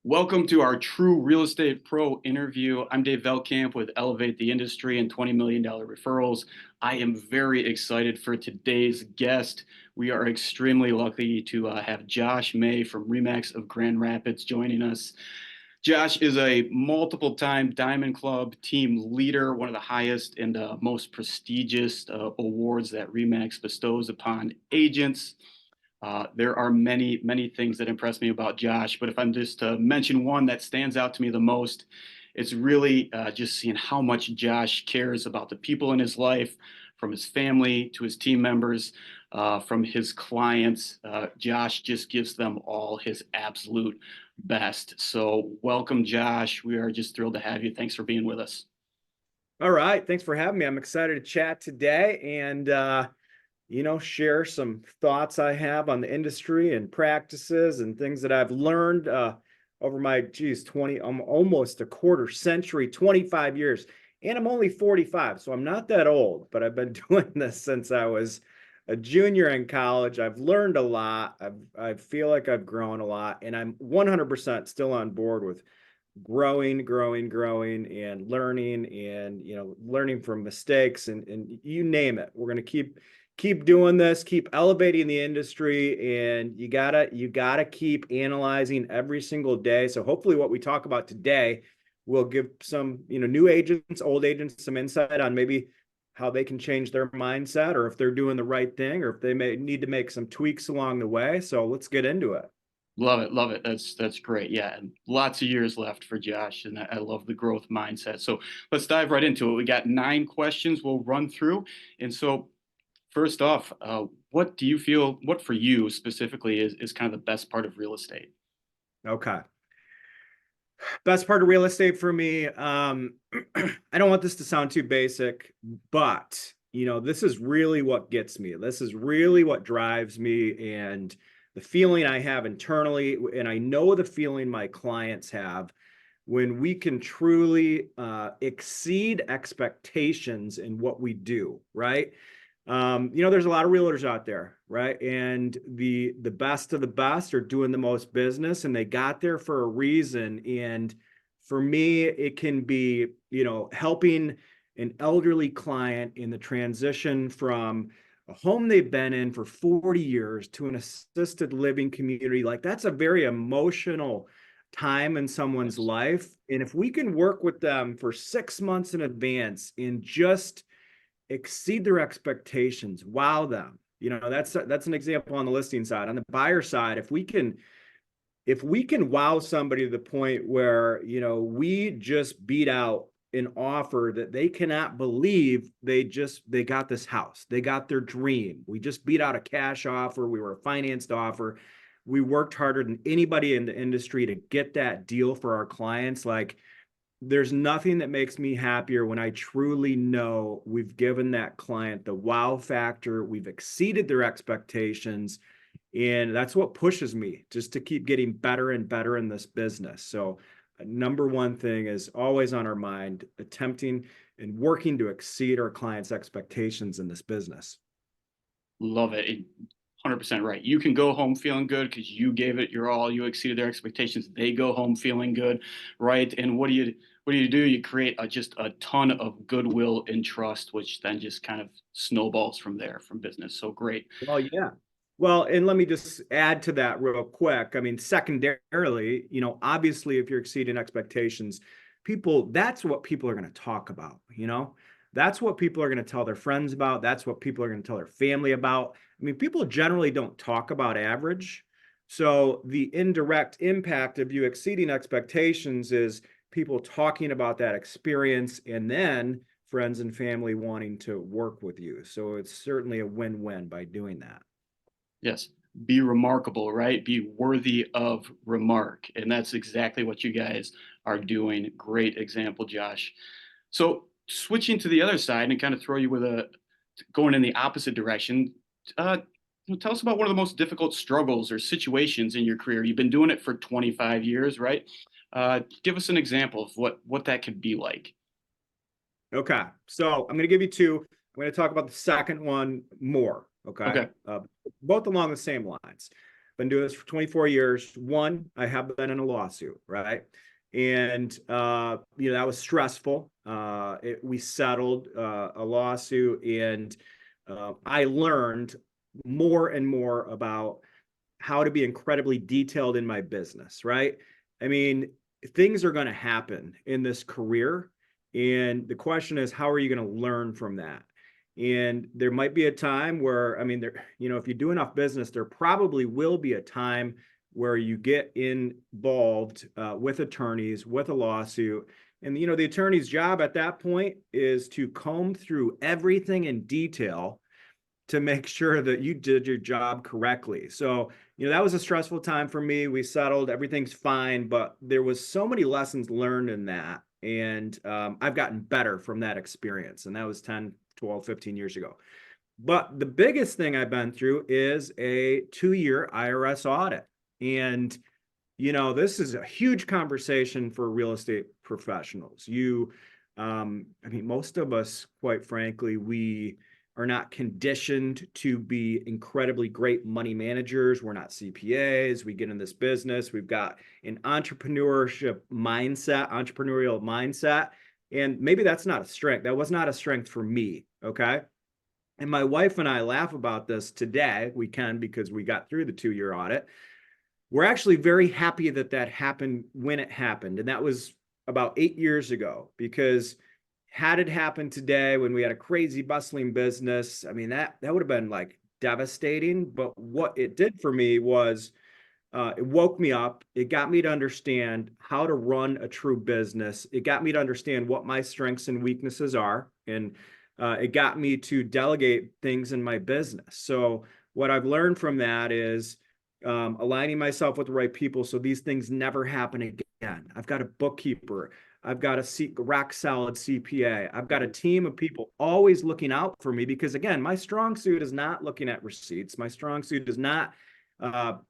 Welcome to our True Real Estate Pro interview. I'm Dave Velkamp with Elevate the Industry and $20 million referrals. I am very excited for today's guest. We are extremely lucky to have Josh May from Remax of Grand Rapids joining us. Josh is a multiple-time Diamond Club team leader, one of the highest and most prestigious awards that Remax bestows upon agents. There are many, many things that impress me about Josh, but if I'm just to mention one that stands out to me the most, it's really just seeing how much Josh cares about the people in his life, from his family to his team members, from his clients. Josh just gives them all his absolute best. So welcome, Josh. We are just thrilled to have you. Thanks for being with us. All right. Thanks for having me. I'm excited to chat today and, share some thoughts I have on the industry and practices and things that I've learned over my, 20, almost a quarter century, 25 years. And I'm only 45, so I'm not that old, but I've been doing this since I was a junior in college. I've learned a lot. I feel like I've grown a lot, and I'm 100% still on board with growing and learning from mistakes and you name it. We're going to keep doing this, keep elevating the industry, and you gotta keep analyzing every single day. So hopefully what we talk about today will give some, new agents, old agents, some insight on maybe how they can change their mindset, or if they're doing the right thing, or if they may need to make some tweaks along the way. So let's get into it. Love it, love it. That's great. Yeah, and lots of years left for Josh, and I love the growth mindset. So let's dive right into it. We got 9 questions we'll run through, and so first off, what do you feel? What for you specifically is kind of the best part of real estate? Okay. Best part of real estate for me, I don't want this to sound too basic, but this is really what gets me. This is really what drives me, and the feeling I have internally, and I know the feeling my clients have when we can truly exceed expectations in what we do, right? There's a lot of realtors out there, right? And the best of the best are doing the most business, and they got there for a reason. And for me, it can be, helping an elderly client in the transition from a home they've been in for 40 years to an assisted living community. Like, that's a very emotional time in someone's life. And if we can work with them for 6 months in advance and just exceed their expectations, wow them. That's an example on the listing side. On the buyer side, if we can wow somebody to the point where, we just beat out an offer that they cannot believe they got this house, they got their dream. We just beat out a cash offer, we were a financed offer. We worked harder than anybody in the industry to get that deal for our clients. Like, there's nothing that makes me happier when I truly know we've given that client the wow factor, we've exceeded their expectations, and that's what pushes me just to keep getting better and better in this business. So number one thing is always on our mind, attempting and working to exceed our clients' expectations in this business. Love it. 100% right. You can go home feeling good because you gave it your all. You exceeded their expectations. They go home feeling good, right? And what do? You create just a ton of goodwill and trust, which then just kind of snowballs from there from business. So great. Well, yeah. Well, and let me just add to that real quick. I mean, secondarily, obviously, if you're exceeding expectations, that's what people are going to talk about. That's what people are going to tell their friends about. That's what people are going to tell their family about. I mean, people generally don't talk about average. So the indirect impact of you exceeding expectations is people talking about that experience, and then friends and family wanting to work with you. So it's certainly a win-win by doing that. Yes. Be remarkable, right? Be worthy of remark. And that's exactly what you guys are doing. Great example, Josh. So switching to the other side and kind of throw you with going in the opposite direction. Uh, Tell us about one of the most difficult struggles or situations in your career. You've been doing it for 25 years, right? Give us an example of what that could be like. Okay, so I'm going to give you two. I'm going to talk about the second one more. Okay, Okay. both along the same lines. been doing this for 24 years. One, I have been in a lawsuit, right? And that was stressful. We settled a lawsuit, and I learned more and more about how to be incredibly detailed in my business, right? I mean, things are going to happen in this career. And the question is, how are you going to learn from that? And there might be a time where, I mean, if you do enough business, there probably will be a time where you get involved with attorneys, with a lawsuit. And, the attorney's job at that point is to comb through everything in detail to make sure that you did your job correctly. So, that was a stressful time for me. We settled, everything's fine, but there was so many lessons learned in that. And I've gotten better from that experience. And that was 10, 12, 15 years ago. But the biggest thing I've been through is a 2-year IRS audit. And, this is a huge conversation for real estate professionals. I mean, most of us, quite frankly, we are not conditioned to be incredibly great money managers. We're not CPAs. We get in this business. We've got an entrepreneurial mindset. And maybe that's not a strength. That was not a strength for me. Okay. And my wife and I laugh about this today. We can, because we got through the 2-year audit. We're actually very happy that that happened when it happened. And that was about 8 years ago, because had it happened today when we had a crazy bustling business, I mean, that would have been like devastating. But what it did for me was it woke me up. It got me to understand how to run a true business. It got me to understand what my strengths and weaknesses are. And it got me to delegate things in my business. So what I've learned from that is aligning myself with the right people so these things never happen again. I've got a bookkeeper. I've got a rock solid CPA. I've got a team of people always looking out for me, because again, my strong suit is not looking at receipts. My strong suit is not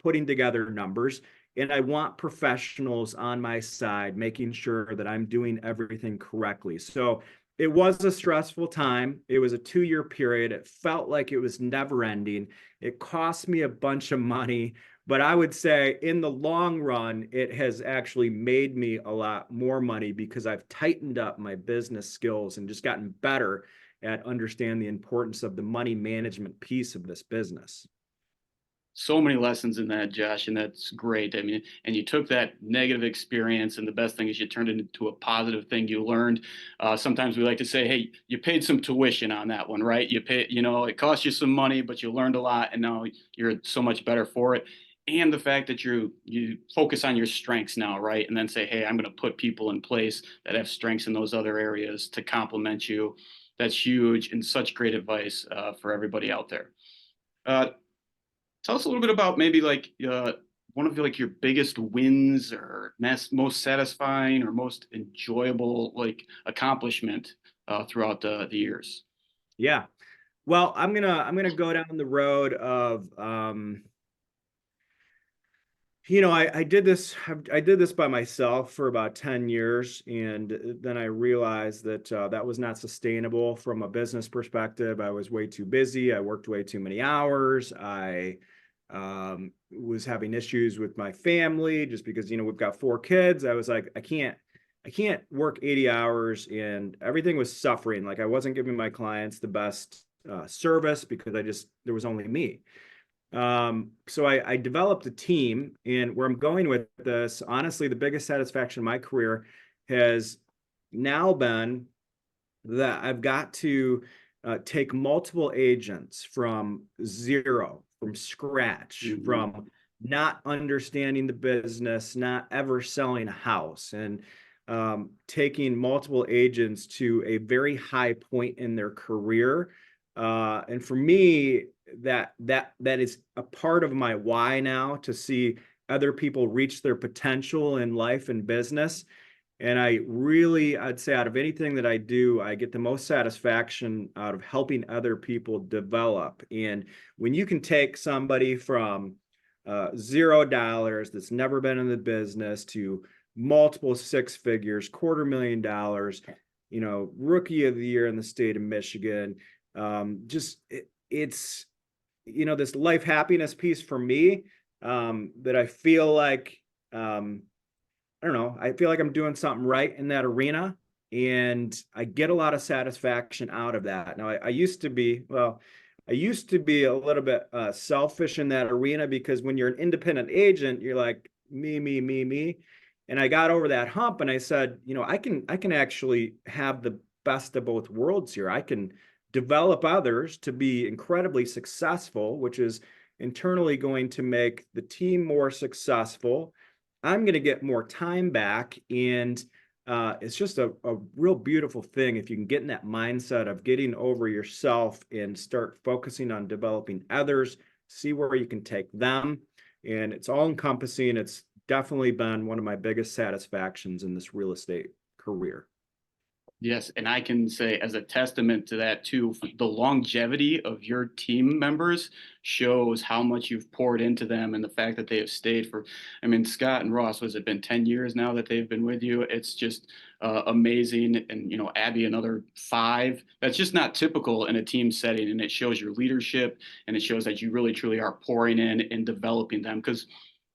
putting together numbers. And I want professionals on my side, making sure that I'm doing everything correctly. So it was a stressful time. It was a 2-year period. It felt like it was never ending. It cost me a bunch of money. But I would say in the long run, it has actually made me a lot more money, because I've tightened up my business skills and just gotten better at understanding the importance of the money management piece of this business. So many lessons in that, Josh, and that's great. I mean, and you took that negative experience, and the best thing is you turned it into a positive thing you learned. Sometimes we like to say, "Hey, you paid some tuition on that one, right? You pay, it cost you some money, but you learned a lot, and now you're so much better for it." And the fact that you focus on your strengths now, right? And then say, "Hey, I'm going to put people in place that have strengths in those other areas to complement you." That's huge and such great advice for everybody out there. Uh, Tell us a little bit about maybe like one of like your biggest wins or most satisfying or most enjoyable like accomplishment throughout the years. Yeah. Well, I'm gonna go down the road of I did this by myself for about 10 years, and then I realized that that was not sustainable from a business perspective. I was way too busy. I worked way too many hours. I was having issues with my family, just because we've got 4 kids. I was like, I can't work 80 hours, and everything was suffering. Like, I wasn't giving my clients the best service, because there was only me. So I developed a team, and where I'm going with this, honestly, the biggest satisfaction in my career has now been that I've got to take multiple agents from zero, from scratch, Mhm. from not understanding the business, not ever selling a house, and taking multiple agents to a very high point in their career. And for me, that is a part of my why now, to see other people reach their potential in life and business. And I'd say, out of anything that I do, I get the most satisfaction out of helping other people develop. And when you can take somebody from $0 that's never been in the business to multiple 6 figures, $250,000, rookie of the year in the state of Michigan, it's this life happiness piece for me that I feel like, I don't know, I feel like I'm doing something right in that arena, and I get a lot of satisfaction out of that. Now, I used to be, well, I used to be a little bit selfish in that arena, because when you're an independent agent, you're like me, me, me, me. And I got over that hump, and I said, I can actually have the best of both worlds here. I can develop others to be incredibly successful, which is internally going to make the team more successful. I'm going to get more time back. And it's just a real beautiful thing if you can get in that mindset of getting over yourself and start focusing on developing others, see where you can take them. And it's all encompassing. It's definitely been one of my biggest satisfactions in this real estate career. Yes, and I can say as a testament to that too, the longevity of your team members shows how much you've poured into them and the fact that they have stayed for, I mean, Scott and Ross, has it been 10 years now that they've been with you? It's just amazing. And, Abby, another 5. That's just not typical in a team setting. And it shows your leadership, and it shows that you really, truly are pouring in and developing them, because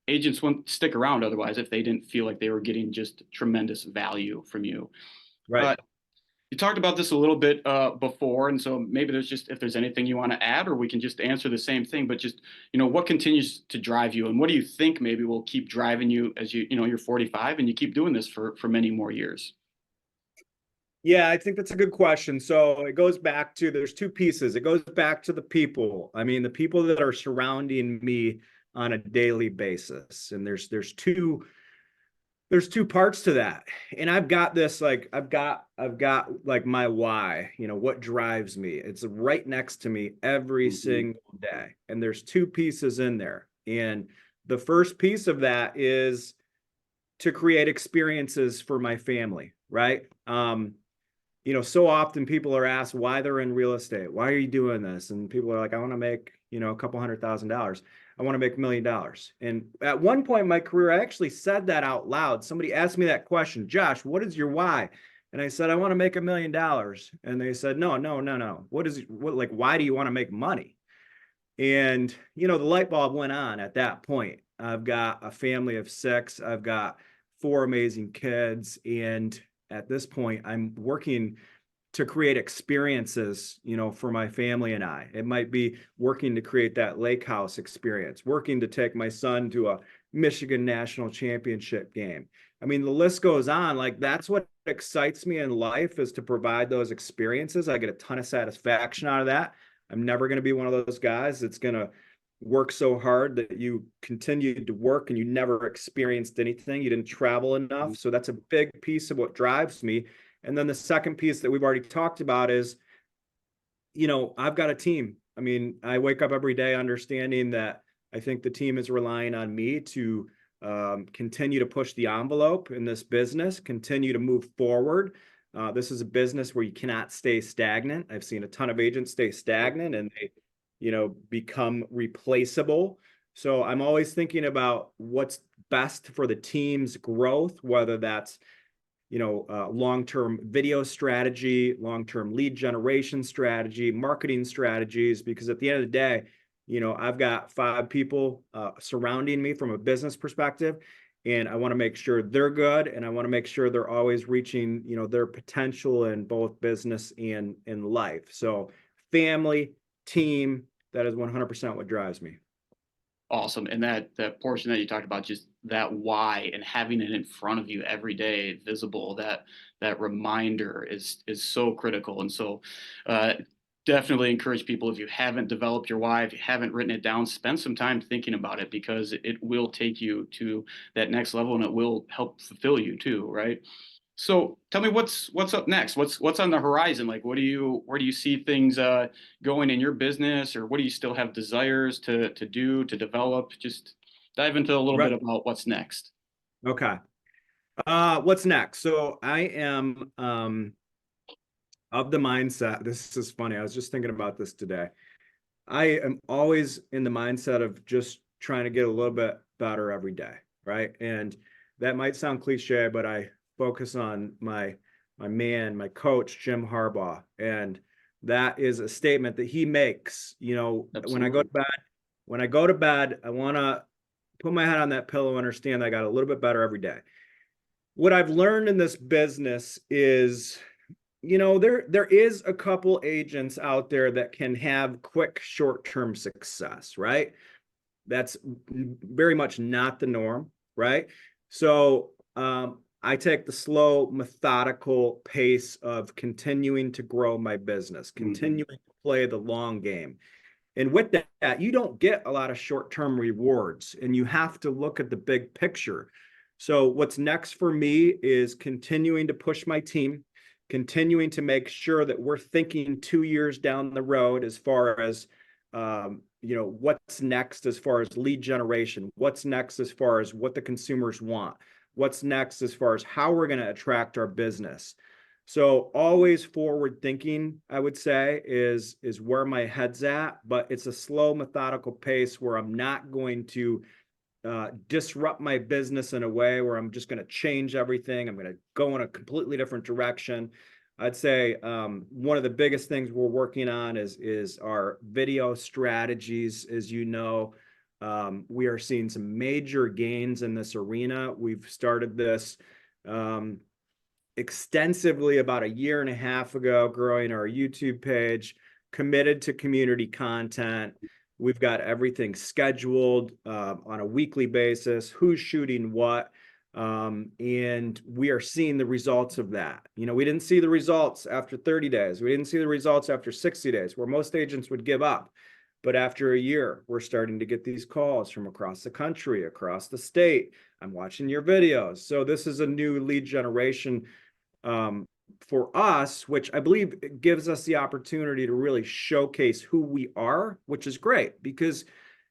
agents wouldn't stick around otherwise if they didn't feel like they were getting just tremendous value from you. Right. Uh, you talked about this a little bit before, and so maybe there's just, if there's anything you want to add, or we can just answer the same thing. But just, what continues to drive you, and what do you think maybe will keep driving you as you're 45 and you keep doing this for many more years? Yeah, I think that's a good question. So it goes back to, there's two pieces. It goes back to the people. I mean, the people that are surrounding me on a daily basis. And there's two parts to that. And I've got this, like, I've got like my why, what drives me. It's right next to me every Mhm. single day. And there's two pieces in there. And the first piece of that is to create experiences for my family, right? So often people are asked why they're in real estate. Why are you doing this? And people are like, I want to make, a couple $100,000. I want to make $1 million. And at one point in my career, I actually said that out loud. Somebody asked me that question, Josh, what is your why? And I said, I want to make $1 million. And they said, no, no, no, no. Like, why do you want to make money? And, the light bulb went on at that point. I've got a family of 6. I've got 4 amazing kids. And at this point, I'm working to create experiences, for my family and I. It might be working to create that lake house experience, working to take my son to a Michigan national championship game. I mean, the list goes on. Like, that's what excites me in life, is to provide those experiences. I get a ton of satisfaction out of that. I'm never going to be one of those guys that's going to work so hard that you continued to work and you never experienced anything. You didn't travel enough. So that's a big piece of what drives me. And then the second piece that we've already talked about is, I've got a team. I mean, I wake up every day understanding that I think the team is relying on me to continue to push the envelope in this business, continue to move forward. This is a business where you cannot stay stagnant. I've seen a ton of agents stay stagnant, and they, become replaceable. So I'm always thinking about what's best for the team's growth, whether that's long-term video strategy, long-term lead generation strategy, marketing strategies, because at the end of the day, I've got 5 people surrounding me from a business perspective, and I want to make sure they're good, and I want to make sure they're always reaching, their potential in both business and in life. So family, team, that is 100% what drives me. Awesome. And that portion that you talked about, just that why, and having it in front of you every day, visible, that reminder is so critical. And so uh, definitely encourage people, if you haven't developed your why, if you haven't written it down, spend some time thinking about it, because it will take you to that next level, and it will help fulfill you too, right? So tell me, what's up next? What's on the horizon? Like, where do you see things going in your business, or what do you still have desires to do, to develop? Just dive into a little bit Right. about what's next. Okay. What's next? So I am of the mindset. This is funny. I was just thinking about this today. I am always in the mindset of just trying to get a little bit better every day, right? And that might sound cliche, but I focus on my coach, Jim Harbaugh. And that is a statement that he makes, when I go Absolutely. to bed, I want to put my head on that pillow, understand that I got a little bit better every day. What I've learned in this business is, there is a couple agents out there that can have quick short-term success, right? That's very much not the norm, right? So I take the slow, methodical pace of continuing to grow my business, Mhm. continuing to play the long game. And with that, you don't get a lot of short-term rewards, and you have to look at the big picture. So what's next for me is continuing to push my team, continuing to make sure that we're thinking 2 years down the road as far as what's next as far as lead generation, what's next as far as what the consumers want, what's next as far as how we're going to attract our business. So always forward thinking, I would say, is where my head's at, but it's a slow, methodical pace where I'm not going to disrupt my business in a way where I'm just going to change everything. I'm going to go in a completely different direction. I'd say one of the biggest things we're working on is our video strategies. As you know, we are seeing some major gains in this arena. We've started this extensively about a year and a half ago, growing our YouTube page, committed to community content. We've got everything scheduled on a weekly basis, who's shooting what. And we are seeing the results of that. We didn't see the results after 30 days. We didn't see the results after 60 days, where most agents would give up. But after a year, we're starting to get these calls from across the country, across the state. I'm watching your videos. So this is a new lead generation for us, which I believe gives us the opportunity to really showcase who we are, which is great because,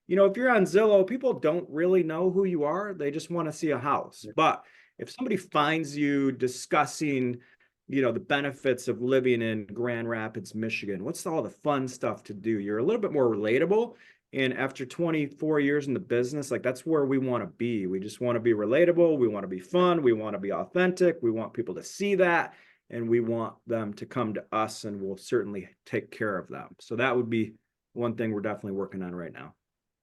if you're on Zillow, people don't really know who you are. They just want to see a house. But if somebody finds you discussing, the benefits of living in Grand Rapids, Michigan, what's all the fun stuff to do? You're a little bit more relatable. And after 24 years in the business, like that's where we want to be. We just want to be relatable. We want to be fun. We want to be authentic. We want people to see that. And we want them to come to us, and we'll certainly take care of them. So that would be one thing we're definitely working on right now.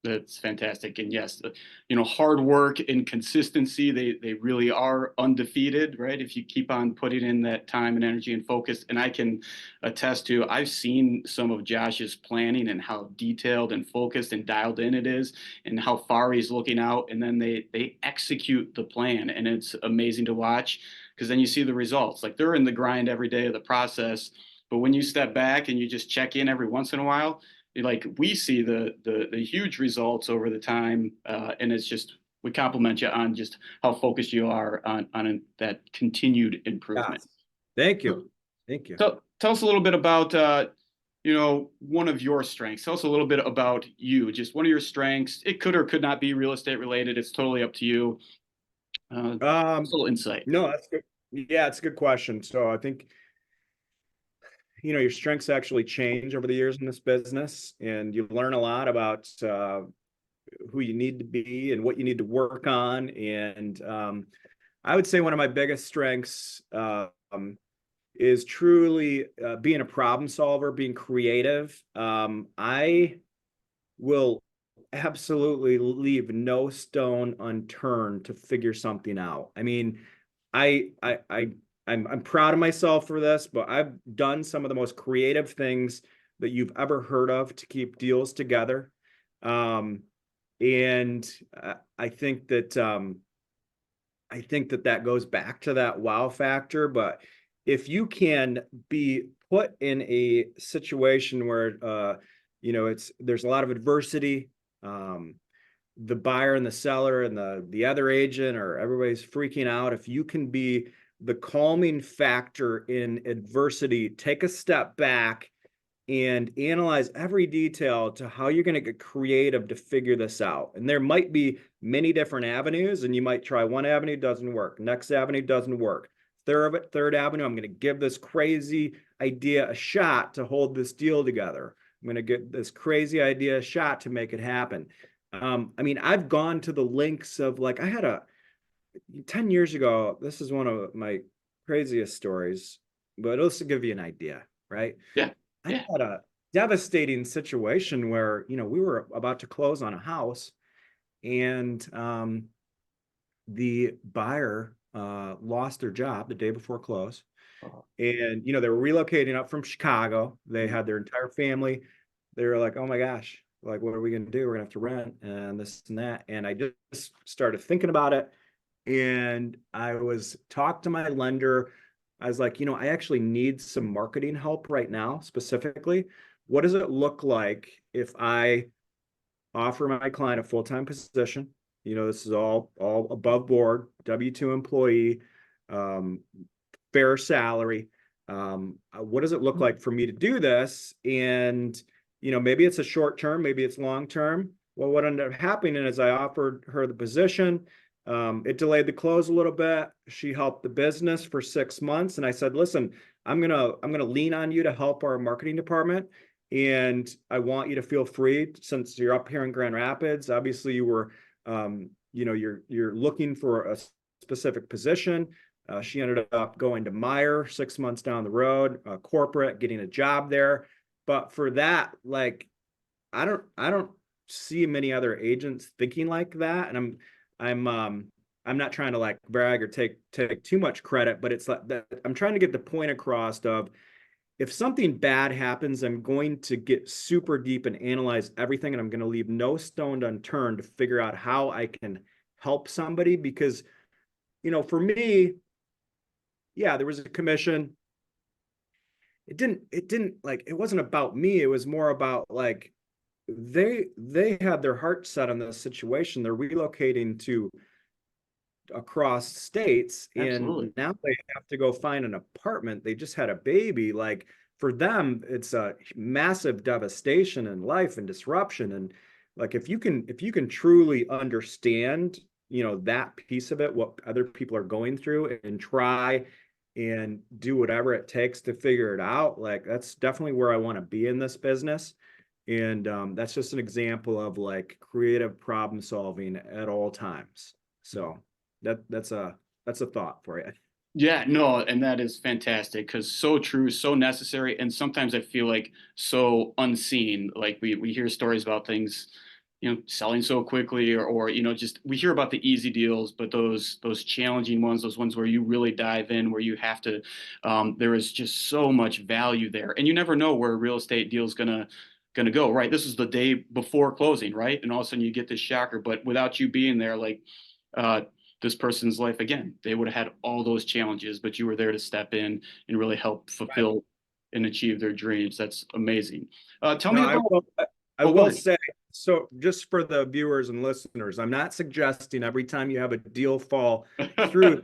That's fantastic. And yes, hard work and consistency, they really are undefeated, right? If you keep on putting in that time and energy and focus. And I can attest to, I've seen some of Josh's planning and how detailed and focused and dialed in it is and how far he's looking out. And then they execute the plan. And it's amazing to watch because then you see the results. Like they're in the grind every day of the process. But when you step back and you just check in every once in a while, like we see the huge results over the time, and it's just we compliment you on just how focused you are on that continued improvement. Yes. Thank So, you. Thank you. tell us a little bit about one of your strengths. Tell us a little bit about you, just one of your strengths. It could or could not be real estate related. It's totally up to you. Just a Um, little insight. no, that's good. Yeah, it's a good question. So I think, your strengths actually change over the years in this business, and you learn a lot about who you need to be and what you need to work on. And I would say one of my biggest strengths is truly being a problem solver, being creative. I will absolutely leave no stone unturned to figure something out. I mean, I I I I'm proud of myself for this, but I've done some of the most creative things that you've ever heard of to keep deals together. Um, and I think that that goes back to that wow factor. But if you can be put in a situation where there's a lot of adversity, um, the buyer and the seller and the other agent or everybody's freaking out, if you can be the calming factor in adversity, take a step back and analyze every detail to how you're going to get creative to figure this out. And there might be many different avenues, and you might try one avenue, doesn't work. Next avenue doesn't work. Third avenue, I'm going to give this crazy idea a shot to hold this deal together. I'm going to get this crazy idea a shot to make it happen. I mean, I've gone to the links of like, I had 10 years ago, this is one of my craziest stories, but it'll just give you an idea, right? Yeah, I yeah. had a devastating situation where, we were about to close on a house, and the buyer lost their job the day before close. Oh, And, they were relocating up from Chicago. They mhm. had their entire family. They were like, oh my gosh, like, what are we going to do? We're going to have to rent and this and that. And I just started thinking about it. And I was talked to my lender. I was like, I actually need some marketing help right now, specifically. What does it look like if I offer my client a full-time position? This is all above board, W-2 employee, um, fair salary. What does it look like for me to do this? And, maybe it's a short term, maybe it's long term. Well, what ended up happening is I offered her the position. It delayed the close a little bit. She helped the business for 6 months. And I said, listen, I'm gonna lean on you to help our marketing department. And I want you to feel free, since you're up here in Grand Rapids. Obviously, you were, you're looking for a specific position. She ended up going to Meyer 6 months down the road, corporate, getting a job there. But for that, like, I don't see many other agents thinking like that. And I'm not trying to like brag or take too much credit, but it's like that I'm trying to get the point across of, if something bad happens, I'm going to get super deep and analyze everything, and I'm going to leave no stone unturned to figure out how I can help somebody. Because, for me, yeah, there was a commission. It didn't like, it wasn't about me. It was more about like, they had their heart set on this situation. They're relocating to across states, Absolutely. and now they have to go find an apartment. They just had a baby. Like, for them, it's a massive devastation in life and disruption. And like, if you can truly understand, that piece of it, what other people are going through, and try and do whatever it takes to figure it out, like, that's definitely where I want to be in this business. And that's just an example of like creative problem solving at all times. So that's a thought for you. Yeah, no, and that is fantastic because so true, so necessary, and sometimes I feel like so unseen. Like we hear stories about things, selling so quickly, or just we hear about the easy deals, but those challenging ones, those ones where you really dive in, where you have to, there is just so much value there, and you never know where a real estate deal is gonna go. Right, this is the day before closing, right, and all of a sudden you get this shocker, but without you being there, like. Uh, this person's life again. They would have had all those challenges, but you were there to step in and really help Right. fulfill and achieve their dreams. That's amazing. Tell No, me I about. will. I Oh, go will ahead. say, so just for the viewers and listeners, I'm not suggesting every time you have a deal fall through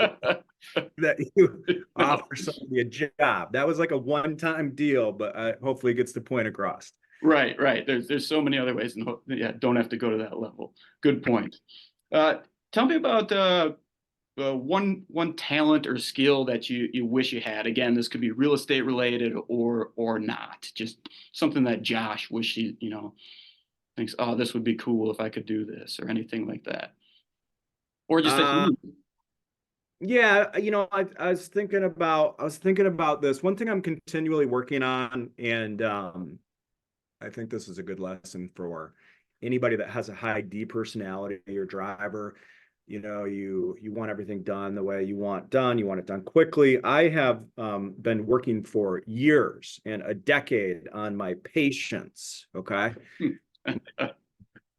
that you No. offer somebody a job. That was like a one-time deal, but hopefully it gets the point across. Right, right. There's so many other ways, and yeah, don't have to go to that level. Good point. Uh, Tell me about one talent or skill that you wish you had. Again, this could be real estate related or not. Just something that Josh wish he thinks, oh, this would be cool if I could do this or anything like that. Or just that Uh, you. yeah, I was thinking about this. One thing I'm continually working on, and I think this is a good lesson for anybody that has a high D personality or driver. You want everything done the way you want done. You want it done quickly. I have been working for years and a decade on my patience. Okay,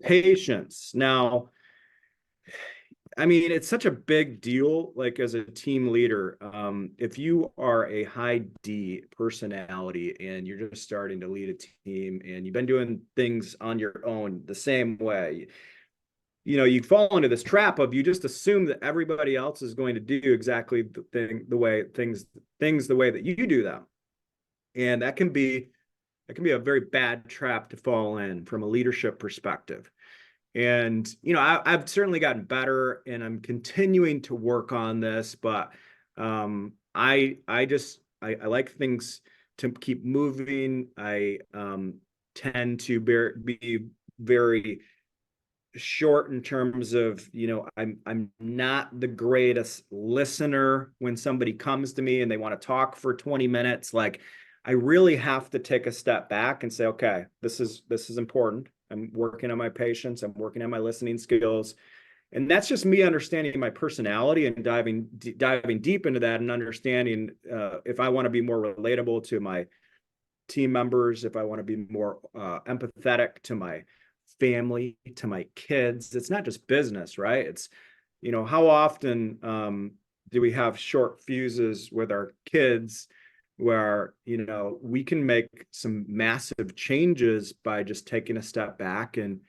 patience. Now, I mean, it's such a big deal, like as a team leader. If you are a high D personality and you're just starting to lead a team and you've been doing things on your own the same way, you fall into this trap of, you just assume that everybody else is going to do exactly the way that you do them. And that can be a very bad trap to fall in from a leadership perspective. And I've certainly gotten better, and I'm continuing to work on this. But I like things to keep moving. I tend to be very short in terms of, I'm not the greatest listener when somebody comes to me and they want to talk for 20 minutes. Like, I really have to take a step back and say, okay, this is important. I'm working on my patience. I'm working on my listening skills. And that's just me understanding my personality and diving deep into that and understanding if I want to be more relatable to my team members, if I want to be more empathetic to my family, to my kids. It's not just business, right? It's, how often do we have short fuses with our kids where, we can make some massive changes by just taking a step back and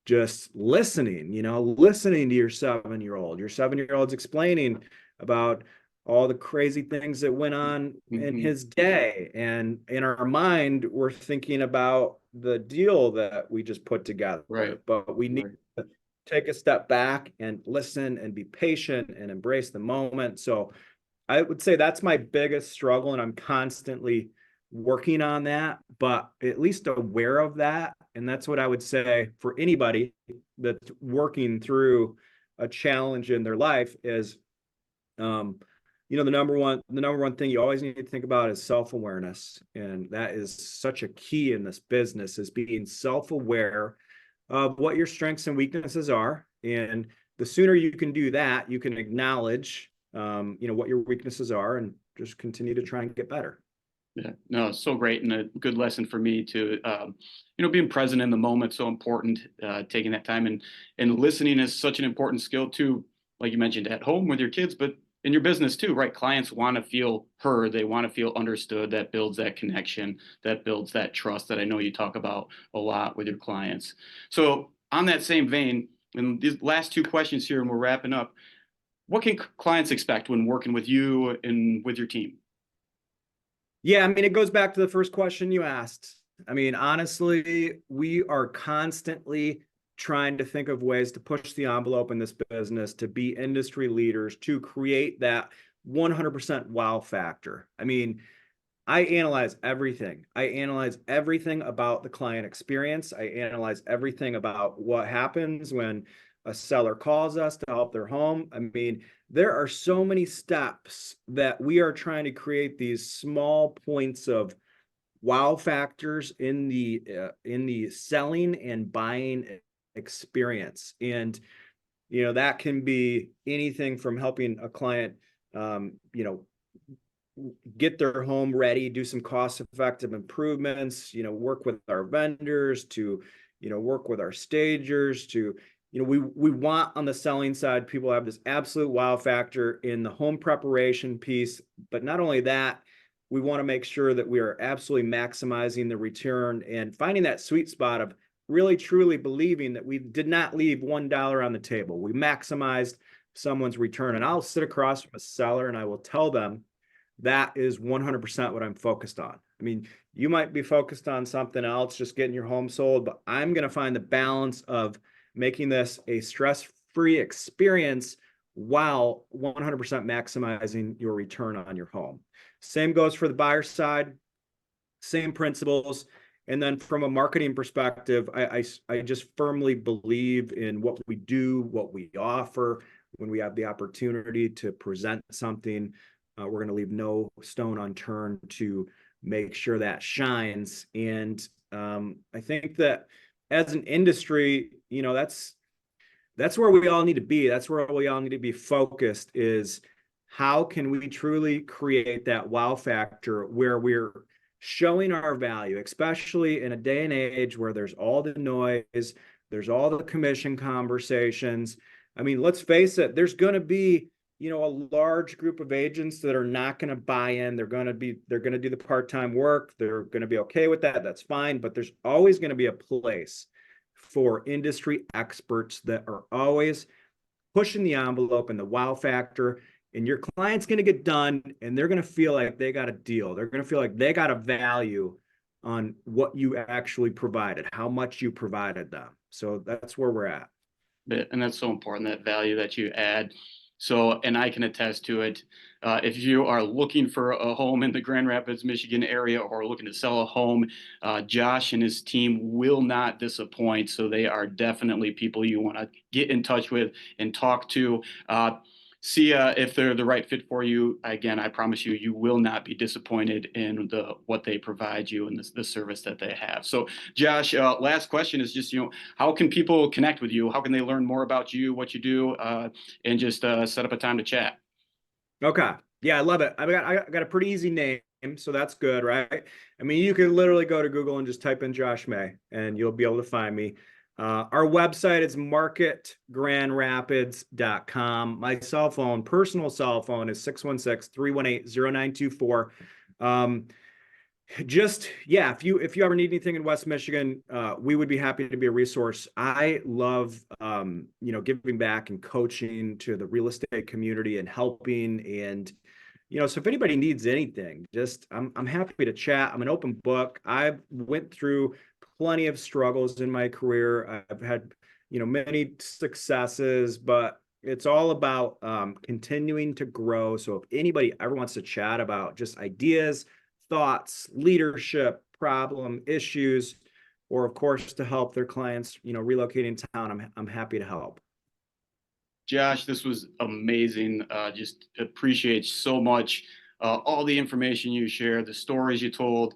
just listening, listening to your 7-year-old. Your 7-year-old's explaining about all the crazy things that went on in Mhm. his day. And in our mind, we're thinking about the deal that we just put Right. together. But we need Right. to take a step back and listen and be patient and embrace the moment. So I would say that's my biggest struggle, and I'm constantly working on that, but at least aware of that. And that's what I would say for anybody that's working through a challenge in their life is, the number one thing you always need to think about is self-awareness. And that is such a key in this business, is being self-aware of what your strengths and weaknesses are. And the sooner you can do that, you can acknowledge, what your weaknesses are and just continue to try and get better. Yeah, no, it's so great and a good lesson for me to, being present in the moment, so important. Taking that time and listening is such an important skill too, like you mentioned, at home with your kids, but in your business too, right? Clients want to feel heard, they want to feel understood. That builds that connection, that builds that trust that I know you talk about a lot with your clients. So, on that same vein, and these last two questions here, and we're wrapping up. What can clients expect when working with you and with your team? Yeah, I mean, it goes back to the first question you asked. I mean, honestly, we are constantly trying to think of ways to push the envelope in this business, to be industry leaders, to create that 100% wow factor. I mean, I analyze everything. I analyze everything about the client experience. I analyze everything about what happens when a seller calls us to help their home. I mean, there are so many steps that we are trying to create these small points of wow factors in the selling and buying experience. And that can be anything from helping a client um, you know get their home ready, do some cost effective improvements, work with our vendors, to work with our stagers, to we want on the selling side people have this absolute wow factor in the home preparation piece. But not only that, we want to make sure that we are absolutely maximizing the return and finding that sweet spot of really truly believing that we did not leave $1 on the table. We maximized someone's return. And I'll sit across from a seller and I will tell them that is 100% what I'm focused on. I mean, you might be focused on something else, just getting your home sold, but I'm going to find the balance of making this a stress-free experience while 100% maximizing your return on your home. Same goes for the buyer side, same principles. And then from a marketing perspective, I just firmly believe in what we do, what we offer. When we have the opportunity to present something, we're going to leave no stone unturned to make sure that shines. And I think that as an industry, that's where we all need to be. That's where we all need to be focused, is how can we truly create that wow factor where we're showing our value, especially in a day and age where there's all the noise, there's all the commission conversations. I mean, let's face it, there's going to be, a large group of agents that are not going to buy in. They're going to do the part-time work. They're going to be okay with that. That's fine. But there's always going to be a place for industry experts that are always pushing the envelope and the wow factor. And your client's going to get done and they're going to feel like they got a deal. They're going to feel like they got a value on what you actually provided, how much you provided them. So that's where we're at. And that's so important, that value that you add. So, and I can attest to it. If you are looking for a home in the Grand Rapids, Michigan area, or looking to sell a home, Josh and his team will not disappoint. So they are definitely people you want to get in touch with and talk to. see if they're the right fit for you. Again, I promise you, you will not be disappointed in what they provide you and the service that they have. So, Josh, last question is just, how can people connect with you? How can they learn more about you, what you do, and just set up a time to chat? Okay. Yeah, I love it. I got a pretty easy name, so that's good, right? I mean, you can literally go to Google and just type in Josh May, and you'll be able to find me. Our website is marketgrandrapids.com. My personal cell phone is 616-318-0924. Just yeah, if you ever need anything in West Michigan, we would be happy to be a resource. I love giving back and coaching to the real estate community and helping. And so if anybody needs anything, just I'm happy to chat. I'm an open book. I've went through plenty of struggles in my career. I've had many successes, but it's all about continuing to grow. So if anybody ever wants to chat about just ideas, thoughts, leadership, problem, issues, or of course to help their clients, relocate in town, I'm happy to help. Josh, this was amazing. Just appreciate so much all the information you shared, the stories you told.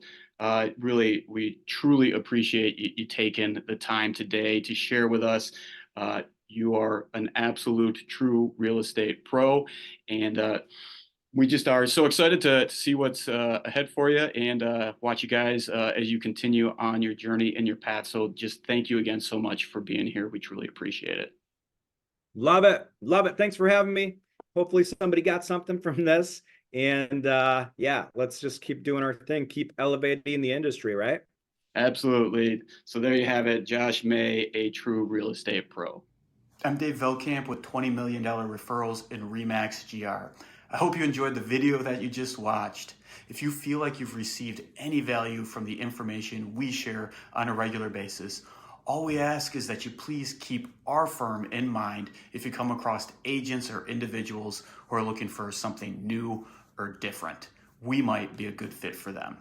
Really, we truly appreciate you taking the time today to share with us. You are an absolute true real estate pro, and we just are so excited to see what's ahead for you and watch you guys as you continue on your journey and your path. So just thank you again so much for being here. We truly appreciate it. Love it. Love it. Thanks for having me. Hopefully somebody got something from this. And yeah, let's just keep doing our thing, keep elevating the industry, right? Absolutely. So there you have it, Josh May, a true real estate pro. I'm Dave Velkamp with $20 million referrals in Remax GR. I hope you enjoyed the video that you just watched. If you feel like you've received any value from the information we share on a regular basis, all we ask is that you please keep our firm in mind if you come across agents or individuals who are looking for something new or different. We might be a good fit for them.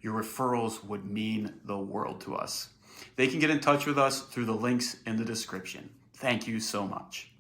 Your referrals would mean the world to us. They can get in touch with us through the links in the description. Thank you so much.